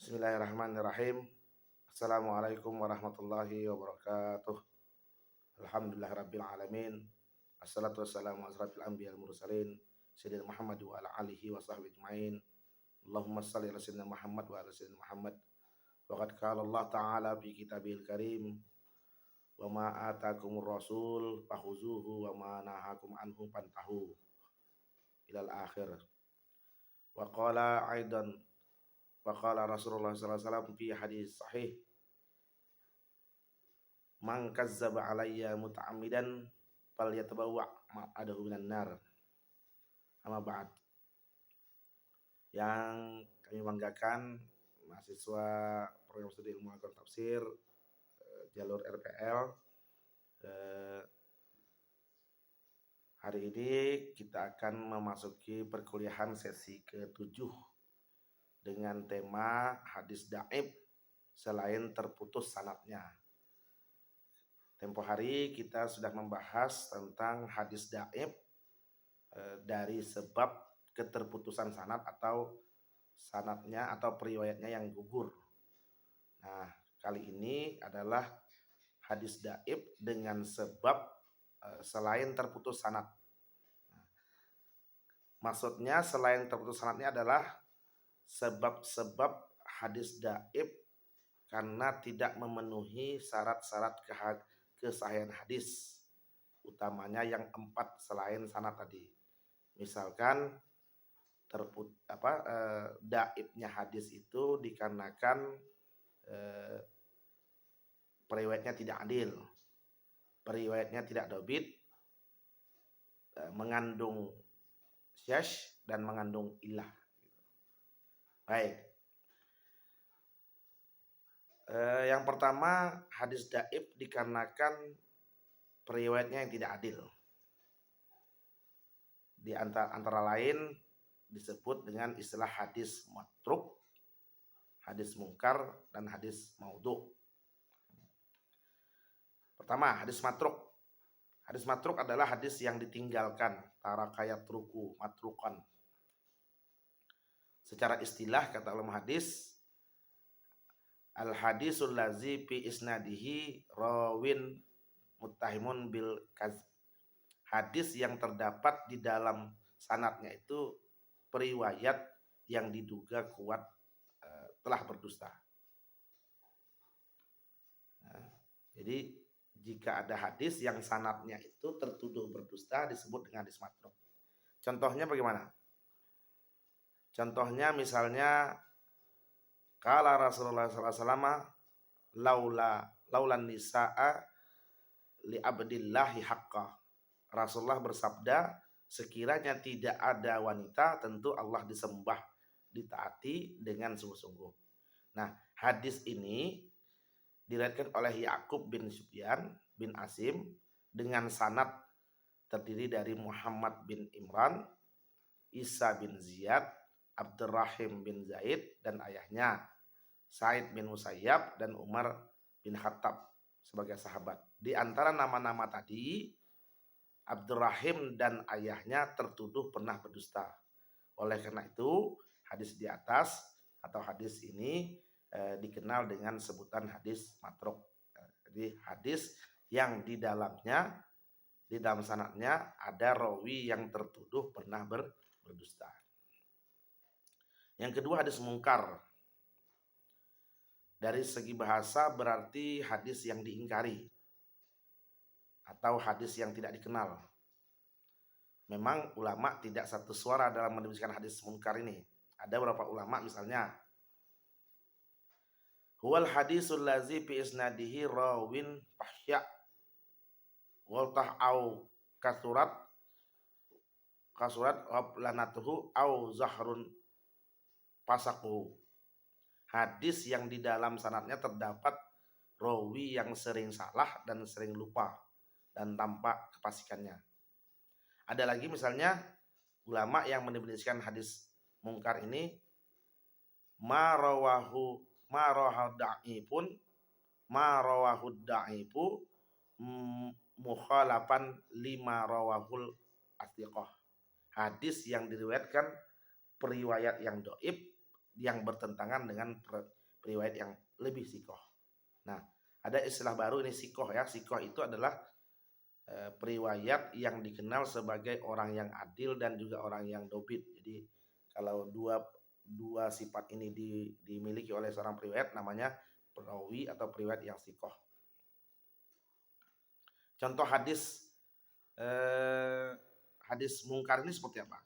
Bismillahirrahmanirrahim. Assalamualaikum warahmatullahi wabarakatuh. Alhamdulillahirabbil alamin. Assalatu wassalamu ala asrofil anbiya'i wal mursalin sayyidina Muhammad wa ala alihi wa sahbihi ajmain. Allahumma shalli ala sayyidina Muhammad wa ala sayyidina Muhammad. Wa qad qala Allah ta'ala fi kitabil karim, wa ma atakumur rasul fakhuzuhu wa ma nahakum anhu fantahu ilal akhir. Wa qala aidan wa qala Rasulullah sallallahu alaihi wasallam fi hadis sahih, man kazzaba alayya muta'ammidan falyatabawa maq'adahu minan nar. Amma ba'd. Yang kami banggakan mahasiswa program studi ilmu Al-Quran tafsir jalur RPL, hari ini kita akan memasuki perkuliahan sesi ke-7 dengan tema hadis dhaif selain terputus sanadnya. Tempo hari kita sudah membahas tentang hadis dhaif dari sebab keterputusan sanad atau sanadnya atau periwayatnya yang gugur. Nah, kali ini adalah hadis dhaif dengan sebab selain terputus sanad. Maksudnya selain terputus sanadnya adalah sebab-sebab hadis dhaif karena tidak memenuhi syarat-syarat kesahihan hadis, utamanya yang 4 selain sanad tadi. Misalkan dhaifnya hadis itu dikarenakan periwayatnya tidak adil, periwayatnya tidak dhabit, mengandung syadz dan mengandung illah. Baik. Yang pertama, hadis dhaif dikarenakan periwayatnya yang tidak adil. Di antara lain disebut dengan istilah hadis matruk, hadis mungkar, dan hadis maudhu. Pertama, hadis matruk. Hadis matruk adalah hadis yang ditinggalkan, taraka yatruku matrukan. Secara istilah kata ulama hadis, al hadisul lazi fi isnadihi rawin muttahimun bil kazb. Hadis yang terdapat di dalam sanadnya itu periwayat yang diduga kuat telah berdusta. Nah, jadi jika ada hadis yang sanadnya itu tertuduh berdusta disebut dengan hadis matruk. Contohnya bagaimana? Contohnya misalnya kala Rasulullah sallallahu alaihi wasallam laulan nisaa li abdillahi haqqa. Rasulullah bersabda, sekiranya tidak ada wanita tentu Allah disembah, ditaati dengan sungguh-sungguh. Nah, hadis ini diriwayatkan oleh Ya'qub bin Sufyan bin Asim dengan sanad terdiri dari Muhammad bin Imran, Isa bin Ziyad, Abdurrahim bin Zaid dan ayahnya, Sa'id bin Musayyab dan Umar bin Khattab sebagai sahabat. Di antara nama-nama tadi, Abdurrahim dan ayahnya tertuduh pernah berdusta. Oleh karena itu, hadis di atas atau hadis ini dikenal dengan sebutan hadis matruk. Jadi hadis yang di dalam sanadnya ada rawi yang tertuduh pernah berdusta. Yang kedua, hadis mungkar. Dari segi bahasa berarti hadis yang diingkari atau hadis yang tidak dikenal. Memang ulama tidak satu suara dalam mendefinisikan hadis munkar ini. Ada beberapa ulama misalnya, huwal hadisul lazi fi isnadihi rawin fahsya wal ta'au kasurat lanatuhu au zahrun pasakuhu. Hadis yang di dalam sanadnya terdapat rawi yang sering salah dan sering lupa dan tampak kefasikannya. Ada lagi misalnya ulama yang mendefinisikan hadis mungkar ini marawahu da'ifu mukhalafan lima rawahul athiqah. Hadis yang diriwayatkan periwayat yang dhaif yang bertentangan dengan riwayat yang lebih sikoh. Nah, ada istilah baru ini sikoh ya. Sikoh itu adalah periwayat yang dikenal sebagai orang yang adil dan juga orang yang dobit. Jadi kalau dua sifat ini dimiliki oleh seorang periwayat namanya perawi atau periwayat yang sikoh. Contoh hadis mungkar ini seperti apa?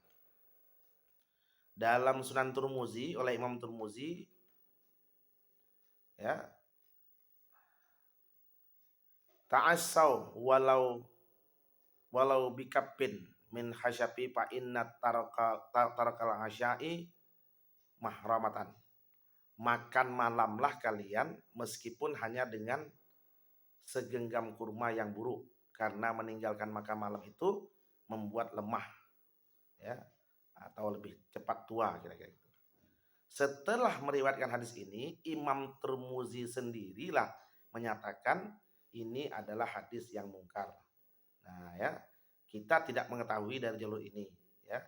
Dalam Sunan Tirmizi oleh Imam Tirmizi ya, ta'assau walau bikapin min hasyafi fa inna tarakal hasyai mahramatan. Makan malamlah kalian meskipun hanya dengan segenggam kurma yang buruk, karena meninggalkan makan malam itu membuat lemah ya, atau lebih cepat tua kira-kira gitu. Setelah meriwayatkan hadis ini, Imam Tirmizi sendirilah menyatakan ini adalah hadis yang mungkar. Nah ya, kita tidak mengetahui dari jalur ini ya.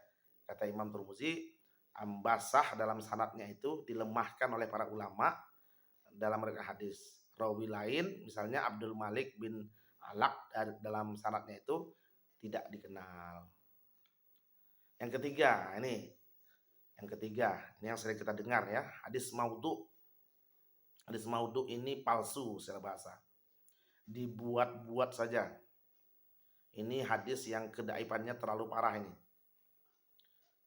Kata Imam Tirmizi, ambasah dalam sanadnya itu dilemahkan oleh para ulama dalam meriwayatkan hadis. Rawi lain misalnya Abdul Malik bin Alaq dalam sanadnya itu tidak dikenal. Yang ketiga ini yang sering kita dengar ya, hadis maudhu. Hadis maudhu ini palsu secara bahasa, dibuat-buat saja. Ini hadis yang kedaifannya terlalu parah ini.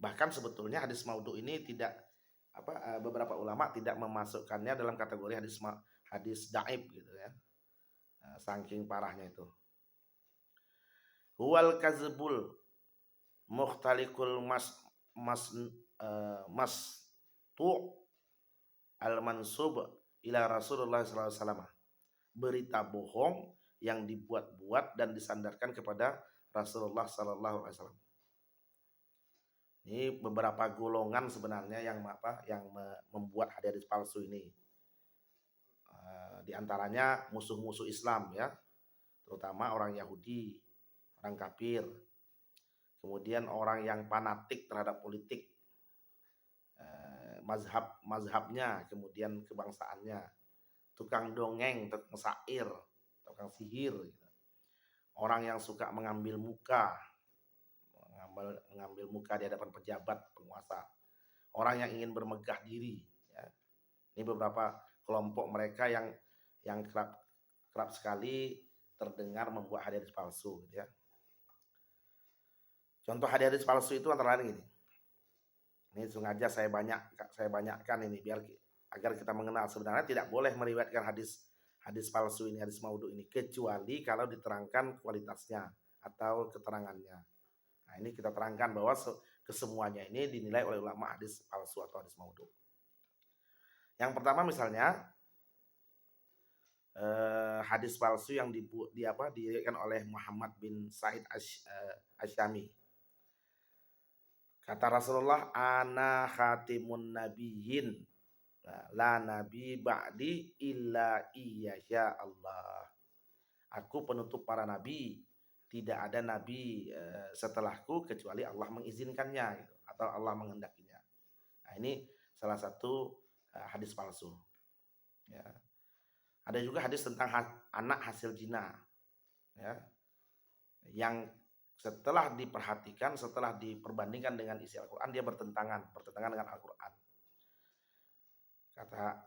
Bahkan sebetulnya hadis maudhu ini tidak beberapa ulama tidak memasukkannya dalam kategori hadis daib gitu ya. Saking parahnya itu. Huwal kazbul mukhtalikul mas tu al mansub ila Rasulullah sallallahu alaihi wasallam. Berita bohong yang dibuat-buat dan disandarkan kepada Rasulullah sallallahu alaihi wasallam. Ini beberapa golongan sebenarnya yang membuat hadis palsu ini. Di antaranya musuh-musuh Islam ya, terutama orang Yahudi, orang kafir. Kemudian orang yang fanatik terhadap politik, mazhabnya, kemudian kebangsaannya, tukang dongeng, tukang syair, tukang sihir, gitu. Orang yang suka mengambil muka di hadapan pejabat, penguasa, orang yang ingin bermegah diri. Ya. Ini beberapa kelompok mereka yang kerap sekali terdengar membuat hadis palsu. Gitu ya. Contoh hadis palsu itu antara lain ini. Ini sengaja saya banyakkan ini agar kita mengenal sebenarnya tidak boleh meriwayatkan hadis palsu ini, hadis maudhu ini, kecuali kalau diterangkan kualitasnya atau keterangannya. Nah, ini kita terangkan bahwa kesemuanya ini dinilai oleh ulama hadis palsu atau hadis maudhu. Yang pertama misalnya hadis palsu yang diriwayatkan oleh Muhammad bin Sa'id Asyami. Kata Rasulullah, ana khatimun nabiyyin, la nabi ba'di illa iyasya Allah. Aku penutup para nabi, tidak ada nabi setelahku kecuali Allah mengizinkannya gitu, atau Allah menghendakinya. Nah, ini salah satu hadis palsu. Ya. Ada juga hadis tentang anak hasil zina, ya, yang setelah diperhatikan, setelah diperbandingkan dengan isi Al-Quran, dia bertentangan dengan Al-Quran. Kata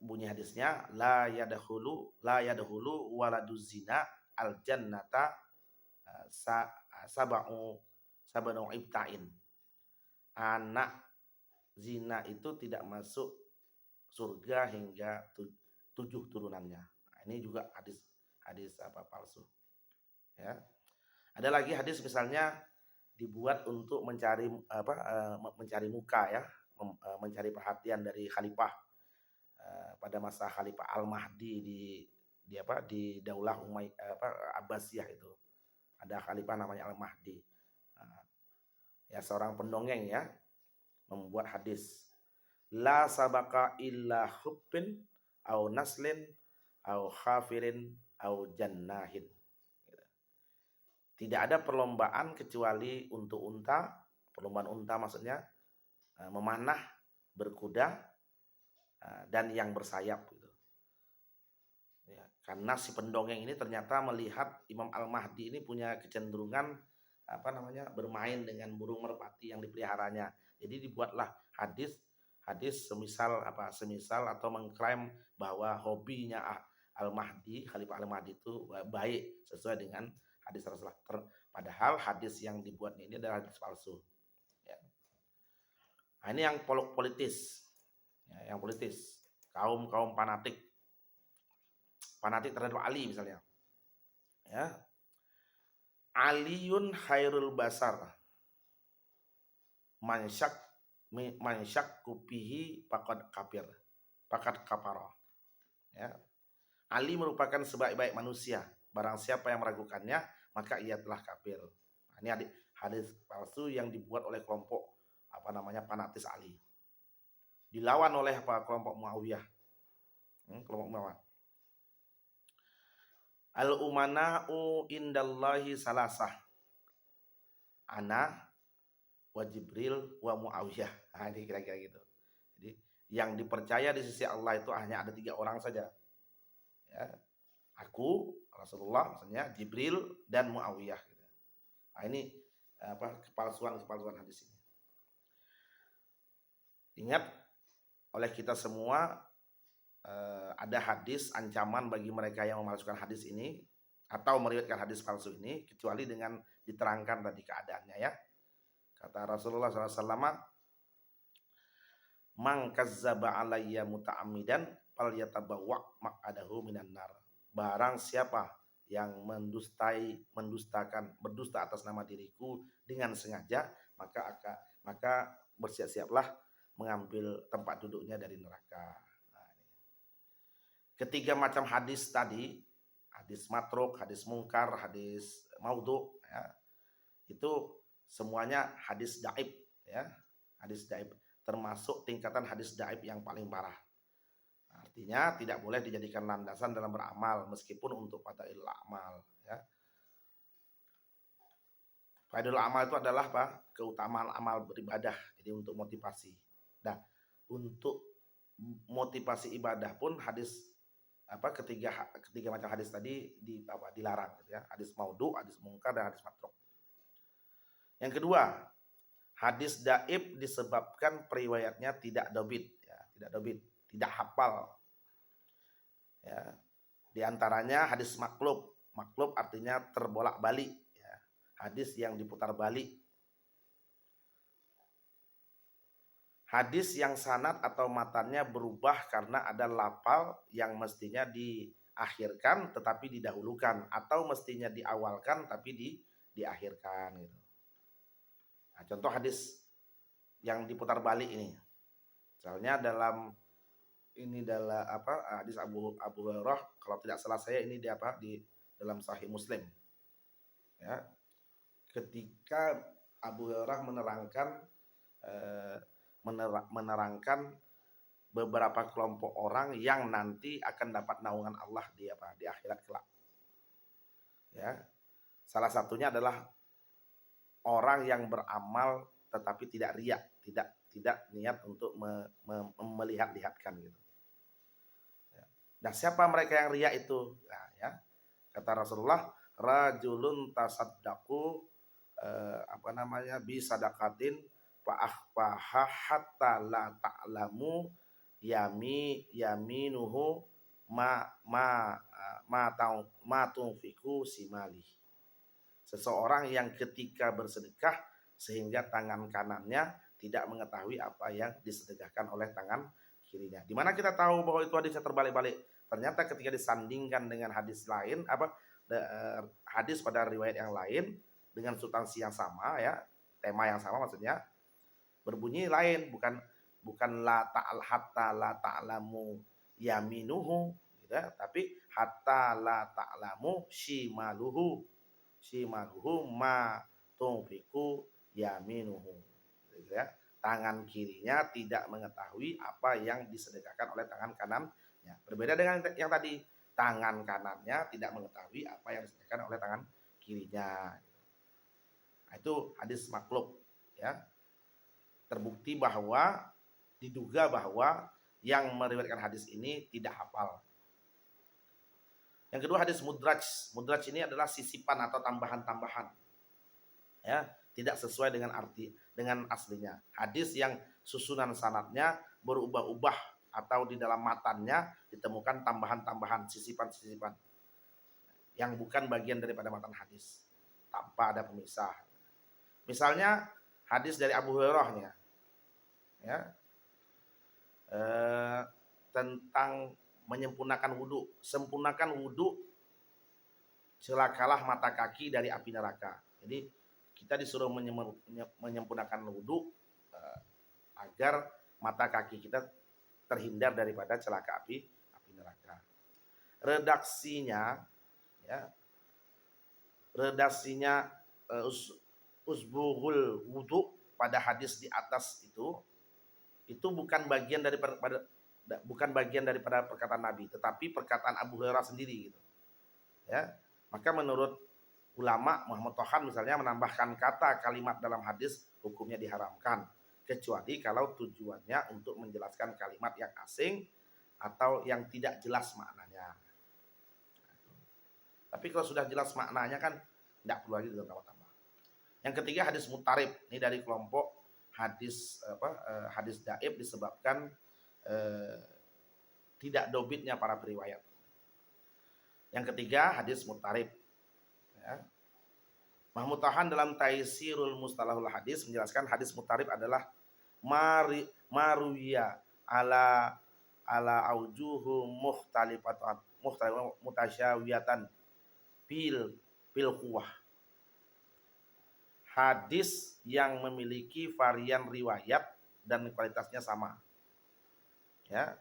bunyi hadisnya, la yadkhulu waladu zina al jannata sab'u ibtain. Anak zina itu tidak masuk surga hingga 7 turunannya. Nah, ini juga hadis palsu. Ya. Ada lagi hadis misalnya dibuat untuk mencari muka ya, mencari perhatian dari khalifah pada masa Khalifah Al-Mahdi di Daulah Abbasiyah itu. Ada khalifah namanya Al-Mahdi. Ya, seorang pendongeng ya, membuat hadis la sabaka illa hubbin au naslin au khafirin au jannahin. Tidak ada perlombaan kecuali untuk unta. Perlombaan unta maksudnya memanah, berkuda, dan yang bersayap gitu. Ya, karena si pendongeng ini ternyata melihat Imam Al-Mahdi ini punya kecenderungan bermain dengan burung merpati yang dipeliharanya. Jadi dibuatlah hadis semisal atau mengklaim bahwa hobinya Al-Mahdi, Khalifah Al-Mahdi itu baik sesuai dengan hadis Rasulullah. Padahal hadis yang dibuatnya ini adalah hadis palsu. Ya. Nah, ini yang politis, ya, yang politis, kaum fanatik terhadap Ali misalnya. Ya. Aliyun khairul basar, mansyak kupihi pakat kapara. Ya. Ali merupakan sebaik-baik manusia. Barang siapa yang meragukannya, maka ia telah kafir. Nah, ini hadis palsu yang dibuat oleh kelompok fanatis Ali. Dilawan oleh kelompok Muawiyah. Kelompok Muawiyah. Al-umana'u indallahi salasah. Ana wa Jibril wa Muawiyah. Nah, ini kira-kira gitu. Jadi yang dipercaya di sisi Allah itu hanya ada 3 orang saja. Ya. Aku, Rasulullah, maksudnya Jibril dan Muawiyah. Nah, ini kepalsuan hadis ini. Ingat, oleh kita semua ada hadis ancaman bagi mereka yang memalsukan hadis ini atau meriwayatkan hadis palsu ini, kecuali dengan diterangkan tadi keadaannya, ya. Kata Rasulullah SAW, "Man kazzaba alayya muta'ammidan falyatabawwa maq'adahu minan nar." Barang siapa yang berdusta atas nama diriku dengan sengaja, maka bersiap-siaplah mengambil tempat duduknya dari neraka. Nah, ketiga macam hadis tadi, hadis matruk, hadis mungkar, hadis maudhu, ya, itu semuanya hadis daib, ya, hadis daib, termasuk tingkatan hadis daib yang paling parah. Artinya tidak boleh dijadikan landasan dalam beramal meskipun untuk fadailul amal, ya. Fadailul amal itu adalah keutamaan amal beribadah, jadi untuk motivasi. Nah, untuk motivasi ibadah pun hadis ketiga macam hadis tadi dilarang, gitu ya. Hadis maudhu, hadis mungkar, dan hadis matruk. Yang kedua, hadis daib disebabkan periwayatnya tidak dobit, ya, tidak hafal. Ya, di antaranya hadis maklub. Maklub artinya terbolak-balik, ya. Hadis yang diputar balik. Hadis yang sanad atau matannya berubah karena ada lafal yang mestinya diakhirkan tetapi didahulukan, atau mestinya diawalkan tapi diakhirkan, gitu. Nah, contoh hadis yang diputar balik ini. Misalnya dalam hadis Abu Hurairah, kalau tidak salah saya ini di dalam Sahih Muslim. Ya. Ketika Abu Hurairah menerangkan beberapa kelompok orang yang nanti akan dapat naungan Allah di akhirat kelak. Ya. Salah satunya adalah orang yang beramal tetapi tidak riya, tidak niat untuk melihat-lihatkan, gitu. Nah, siapa mereka yang riya itu? Nah, ya, kata Rasulullah, rajulun tasaddaqu bi sadaqatin fa akhfaha hatta la ta'lamu yaminuhu ma tunfiku simali. Seseorang yang ketika bersedekah sehingga tangan kanannya tidak mengetahui apa yang disedekahkan oleh tangan kirinya. Di mana kita tahu bahwa itu hadisnya terbalik-balik? Ternyata ketika disandingkan dengan hadis lain, hadis pada riwayat yang lain dengan substansi yang sama, ya, tema yang sama maksudnya, berbunyi lain, bukan la ta'al hatta la ta'lamu yaminuhu, gitu, tapi hatta la ta'lamu shimaluhu ma tunfiku yaminuhu, gitu, ya. Tangan kirinya tidak mengetahui apa yang disedekahkan oleh tangan kanan. Ya, berbeda dengan yang tadi, tangan kanannya tidak mengetahui apa yang disedekahkan oleh tangan kirinya. Nah, itu hadis maklub, ya. Terbukti bahwa diduga bahwa yang meriwayatkan hadis ini tidak hafal. Yang kedua hadis mudraj. Mudraj ini adalah sisipan atau tambahan-tambahan. Ya, tidak sesuai dengan arti dengan aslinya. Hadis yang susunan sanadnya berubah-ubah atau di dalam matannya ditemukan tambahan-tambahan, sisipan-sisipan yang bukan bagian daripada matan hadis tanpa ada pemisah. Misalnya hadis dari Abu Hurairah ya, tentang menyempurnakan wudhu. Sempurnakan wudhu, celakalah mata kaki dari api neraka. Jadi kita disuruh menyempurnakan wudhu agar mata kaki kita terhindar daripada celaka api neraka. Redaksinya usbuhul wudhu pada hadis di atas itu bukan bagian daripada perkataan Nabi, tetapi perkataan Abu Hurairah sendiri gitu. Ya. Maka menurut ulama Muhammad Tohan misalnya menambahkan kata kalimat dalam hadis hukumnya diharamkan, kecuali kalau tujuannya untuk menjelaskan kalimat yang asing atau yang tidak jelas maknanya. Tapi kalau sudah jelas maknanya kan tidak perlu lagi ditambah-tambah. Yang ketiga hadis mutarib, ini dari kelompok hadis daib disebabkan tidak dobitnya para periwayat. Yang ketiga hadis mutarib. Ya. Mahmud Tahan dalam Taisirul Mustalahul Hadis menjelaskan hadis mutarib adalah maruya ala aujuhu mutasyawiyatan bil quwwah. Hadis yang memiliki varian riwayat dan kualitasnya sama. Ya.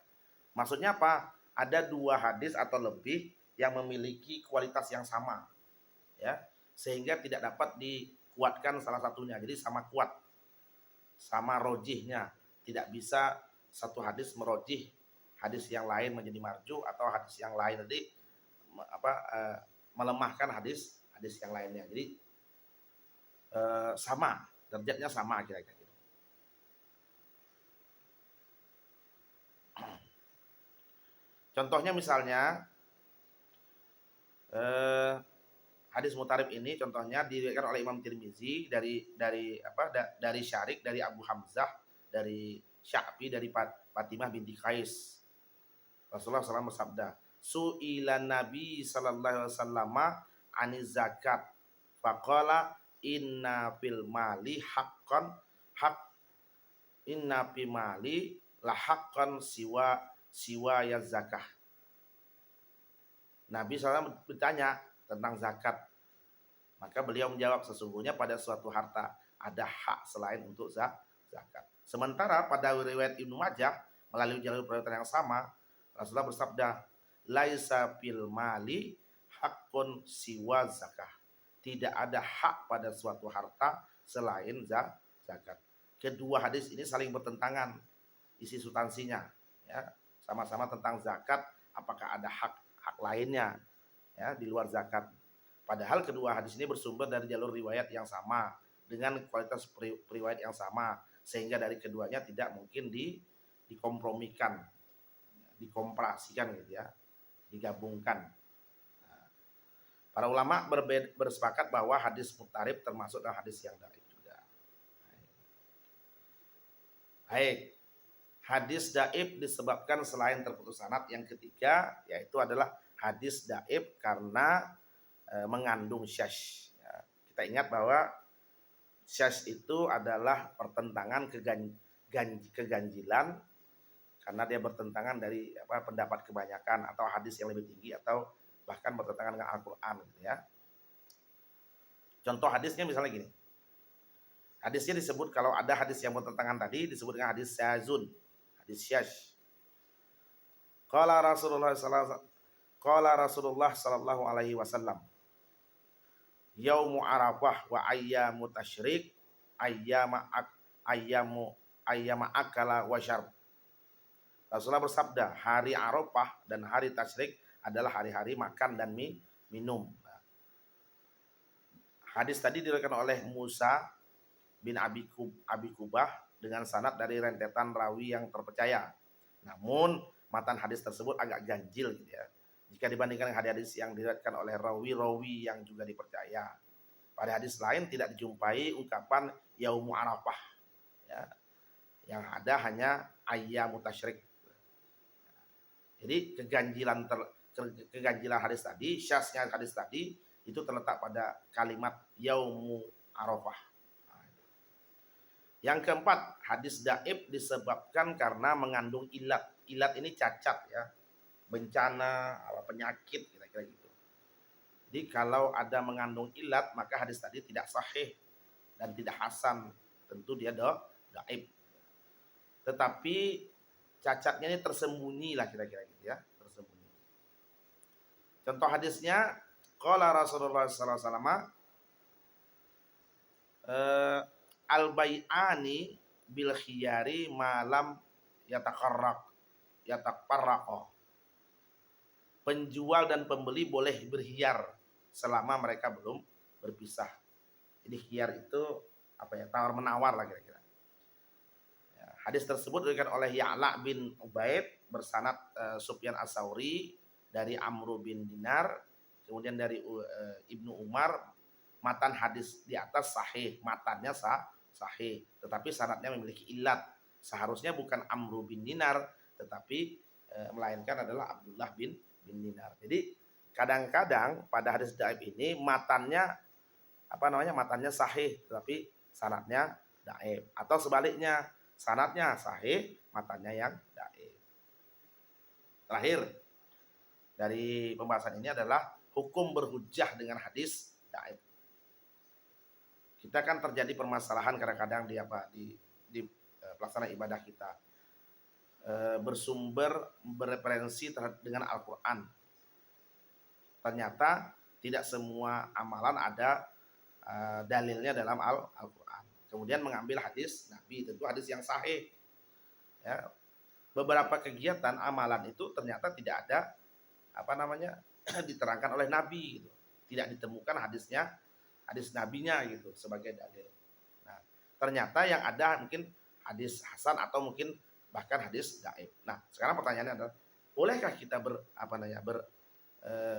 Maksudnya apa? Ada dua hadis atau lebih yang memiliki kualitas yang sama. Ya, sehingga tidak dapat dikuatkan salah satunya. Jadi sama kuat. Sama rojihnya. Tidak bisa satu hadis merojih hadis yang lain menjadi marju atau hadis yang lain tadi melemahkan hadis yang lainnya. Jadi sama, derajatnya sama kira-kira. Contohnya misalnya hadis mutarib ini contohnya diriwayatkan oleh Imam Tirmizi dari Syarik, dari Abu Hamzah, dari Sya'bi, dari Fatimah binti Qais. Rasulullah SAW bersabda, "Su'ilan Nabi sallallahu alaihi wasallam aniz zakat. Faqala inna fil mali haqqan inna fil mali la haqqan siwa ya zakah." Nabi SAW bertanya tentang zakat. Maka beliau menjawab, sesungguhnya pada suatu harta ada hak selain untuk zakat. Sementara pada riwayat Ibnu Majah melalui jalur periwayatan yang sama, Rasulullah bersabda, laisa fil mali haqqun siwa zakah. Tidak ada hak pada suatu harta selain zakat. Kedua hadis ini saling bertentangan isi substansinya, ya, sama-sama tentang zakat. Apakah ada hak lainnya ya di luar zakat? Padahal kedua hadis ini bersumber dari jalur riwayat yang sama dengan kualitas periwayat yang sama, sehingga dari keduanya tidak mungkin dikompromikan, dikomparasikan gitu ya, digabungkan. Nah, para ulama bersepakat bahwa hadis mutarib termasuk dalam hadis yang dhaif juga. Baik. Hadis dhaif disebabkan selain terputus sanad, yang ketiga yaitu adalah hadis dhaif karena mengandung syadz. Ya, kita ingat bahwa syadz itu adalah pertentangan keganjilan karena dia bertentangan dari pendapat kebanyakan atau hadis yang lebih tinggi atau bahkan bertentangan dengan Al-Qur'an gitu ya. Contoh hadisnya misalnya gini. Hadisnya disebut, kalau ada hadis yang bertentangan tadi disebut dengan hadis syazun, hadis syadz. Qala Rasulullah sallallahu alaihi wasallam, yaumu arafah wa ayyamu tasyrik ayyama akala wa syarb. Rasulullah bersabda, hari Arafah dan hari tasyrik adalah hari-hari makan dan minum. Hadis tadi diriwayatkan oleh Musa bin Abi Kubah dengan sanad dari rentetan rawi yang terpercaya. Namun matan hadis tersebut agak ganjil gitu ya. Jika dibandingkan dengan hadis yang diriwayatkan oleh rawi-rawi yang juga dipercaya. Pada hadis lain tidak dijumpai ungkapan yaumu arafah ya. Yang ada hanya ayyamu tasyrik. Jadi keganjilan hadis tadi, syasnya hadis tadi itu terletak pada kalimat yaumu arafah. Yang keempat, hadis daib disebabkan karena mengandung ilat. Ilat ini cacat ya, bencana, penyakit, kira-kira gitu. Jadi kalau ada mengandung ilat, maka hadis tadi tidak sahih dan tidak hasan. Tentu dia daib. Tetapi cacatnya ini tersembunyi lah kira-kira gitu ya, tersembunyi. Contoh hadisnya, qala Rasulullah sallallahu alaihi wasallam, al-bai'ani bil khiyari malam yatakarraqo. Penjual dan pembeli boleh berkhiyar selama mereka belum berpisah. Jadi khiyar itu apa ya, tawar menawar lah kira-kira. Ya, hadis tersebut diberikan oleh Ya'la bin Ubaid bersanad Sufyan As-Sauri dari Amr bin Dinar, kemudian dari Ibnu Umar. Matan hadis di atas sahih, matannya sahih, tetapi sanadnya memiliki ilat. Seharusnya bukan Amr bin Dinar, tetapi melainkan adalah Abdullah bin Dinar. Jadi kadang-kadang pada hadis daib ini matannya matannya sahih, tetapi sanadnya daib, atau sebaliknya sanadnya sahih, matannya yang daib. Terakhir dari pembahasan ini adalah hukum berhujjah dengan hadis daib. Kita kan terjadi permasalahan kadang-kadang di pelaksanaan ibadah kita, berreferensi dengan Al-Quran. Ternyata tidak semua amalan ada dalilnya dalam Al-Quran. Kemudian mengambil hadis Nabi, tentu hadis yang sahih. Ya, beberapa kegiatan amalan itu ternyata tidak ada diterangkan oleh Nabi, gitu. Tidak ditemukan hadis nabinya gitu sebagai dalil. Nah, ternyata yang ada mungkin hadis hasan atau mungkin bahkan hadis daib. Nah, sekarang pertanyaannya adalah, bolehkah kita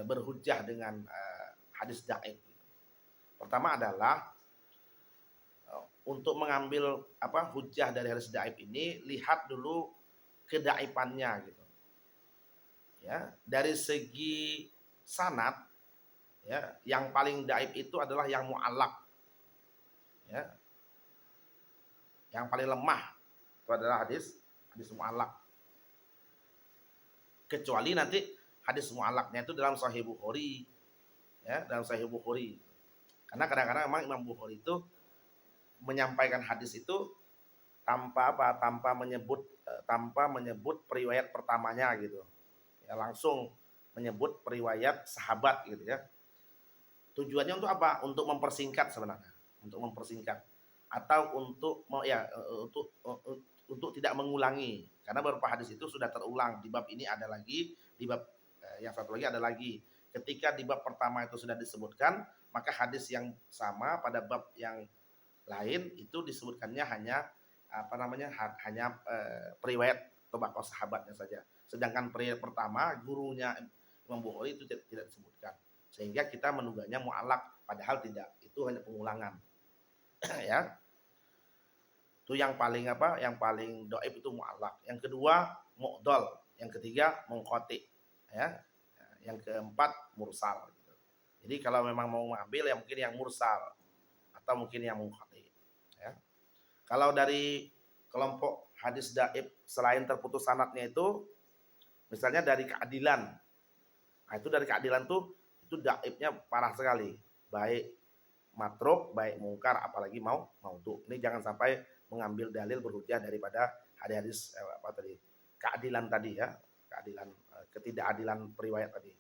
berhujjah dengan hadis daib? Pertama adalah untuk mengambil hujjah dari hadis daib ini, lihat dulu kedaipannya gitu. Ya, dari segi sanad, ya, yang paling daib itu adalah yang mu'allaq. Ya. Yang paling lemah itu adalah hadis mu'allaq. Kecuali nanti hadis mu'allaqnya itu dalam Sahih Bukhari. Ya, dalam Sahih Bukhari. Karena kadang-kadang memang Imam Bukhari itu menyampaikan hadis itu tanpa menyebut periwayat pertamanya gitu. Ya, langsung menyebut periwayat sahabat gitu ya. Tujuannya untuk apa? Untuk mempersingkat sebenarnya, untuk mempersingkat atau untuk tidak mengulangi, karena beberapa hadis itu sudah terulang. Di bab ini ada lagi, di bab yang satu lagi ada lagi. Ketika di bab pertama itu sudah disebutkan, maka hadis yang sama pada bab yang lain itu disebutkannya hanya periwayat atau sahabatnya saja. Sedangkan periwayat pertama gurunya Imam Bukhari itu tidak disebutkan. Sehingga kita menduganya mu'allaq, padahal tidak. Itu hanya pengulangan. Ya. Itu yang paling yang paling dhaif itu mu'allaq. Yang kedua mu'dhal, yang ketiga munqati, ya. Yang keempat mursal gitu. Jadi kalau memang mau mengambil, ya mungkin yang mursal atau mungkin yang munqati, ya. Kalau dari kelompok hadis dhaif selain terputus sanadnya itu, misalnya dari keadilan. Nah, itu dari keadilan tuh itu dhaifnya parah sekali, baik matruk, baik mungkar, apalagi maudhu. Ini jangan sampai mengambil dalil berhujjah daripada hadis keadilan tadi ya, keadilan ketidakadilan periwayat tadi,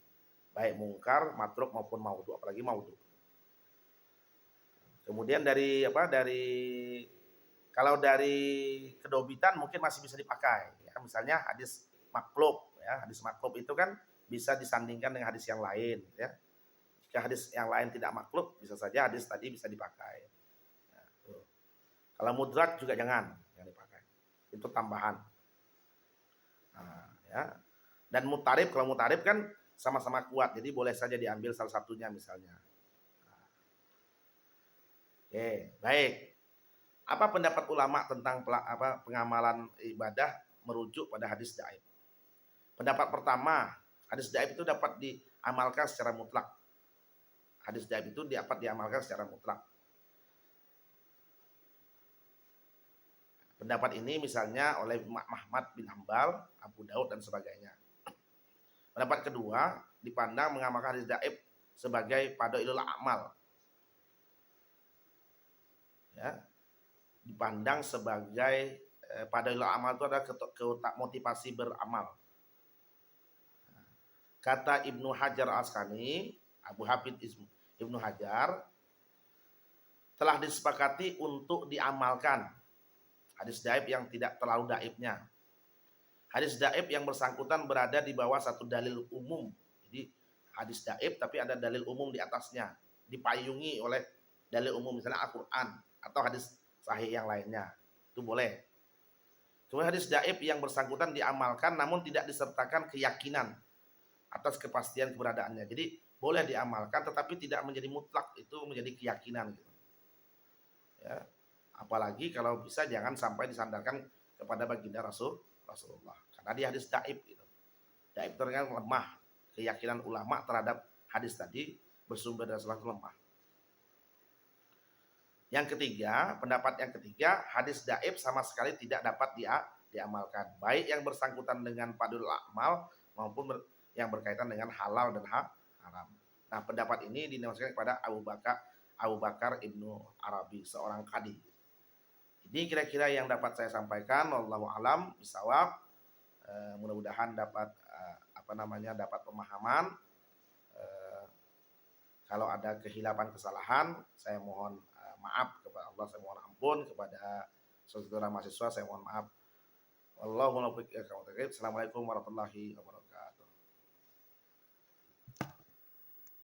baik mungkar, matruk maupun maudhu, apalagi maudhu. Kemudian kalau dari kedobitan mungkin masih bisa dipakai ya, misalnya hadis maklub ya, hadis maklub itu kan bisa disandingkan dengan hadis yang lain ya. Jika hadis yang lain tidak maklub, bisa saja hadis tadi bisa dipakai. Nah, kalau mudrak juga jangan dipakai. Itu tambahan. Nah, ya. Dan mutarib, kalau mutarib kan sama-sama kuat, jadi boleh saja diambil salah satunya misalnya. Oke, baik. Apa pendapat ulama tentang pengamalan ibadah merujuk pada hadis daib? Pendapat pertama, hadis daib itu dapat diamalkan secara mutlak. Hadis daib itu dapat diamalkan secara mutlak. Pendapat ini misalnya oleh Ahmad bin Hambal, Abu Daud dan sebagainya. Pendapat kedua, dipandang mengamalkan hadis daib sebagai fadhailul amal. Ya, dipandang sebagai fadhailul amal itu adalah motivasi beramal. Kata Ibnu Hajar Al-Asqalani, Abu Hafid Ibnu Hajar, telah disepakati untuk diamalkan hadis daib yang tidak terlalu daibnya. Hadis daib yang bersangkutan berada di bawah satu dalil umum. Jadi hadis daib tapi ada dalil umum di atasnya, dipayungi oleh dalil umum misalnya Al-Qur'an atau hadis sahih yang lainnya. Itu boleh. Kemudian hadis daib yang bersangkutan diamalkan namun tidak disertakan keyakinan atas kepastian keberadaannya. Jadi boleh diamalkan tetapi tidak menjadi mutlak, itu menjadi keyakinan gitu. Ya. Apalagi kalau bisa jangan sampai disandarkan kepada baginda Rasulullah. Karena dia hadis daib gitu. Daib itu kan lemah. Keyakinan ulama terhadap hadis tadi bersumber dari salah satu lemah. Yang ketiga, pendapat yang ketiga, hadis daib sama sekali tidak dapat diamalkan. Baik yang bersangkutan dengan fadhilul amal maupun yang berkaitan dengan halal dan haram. Nah, pendapat ini dinamakan kepada Abu Bakar Ibnu Arabi, seorang qadi. Ini kira-kira yang dapat saya sampaikan. Wallahu alam bisawab. Mudah-mudahan dapat dapat pemahaman. Kalau ada kehilapan kesalahan, saya mohon maaf kepada Allah, saya mohon ampun kepada saudara mahasiswa, saya mohon maaf. Wallahu a'lam bishawab. Assalamualaikum warahmatullahi wabarakatuh.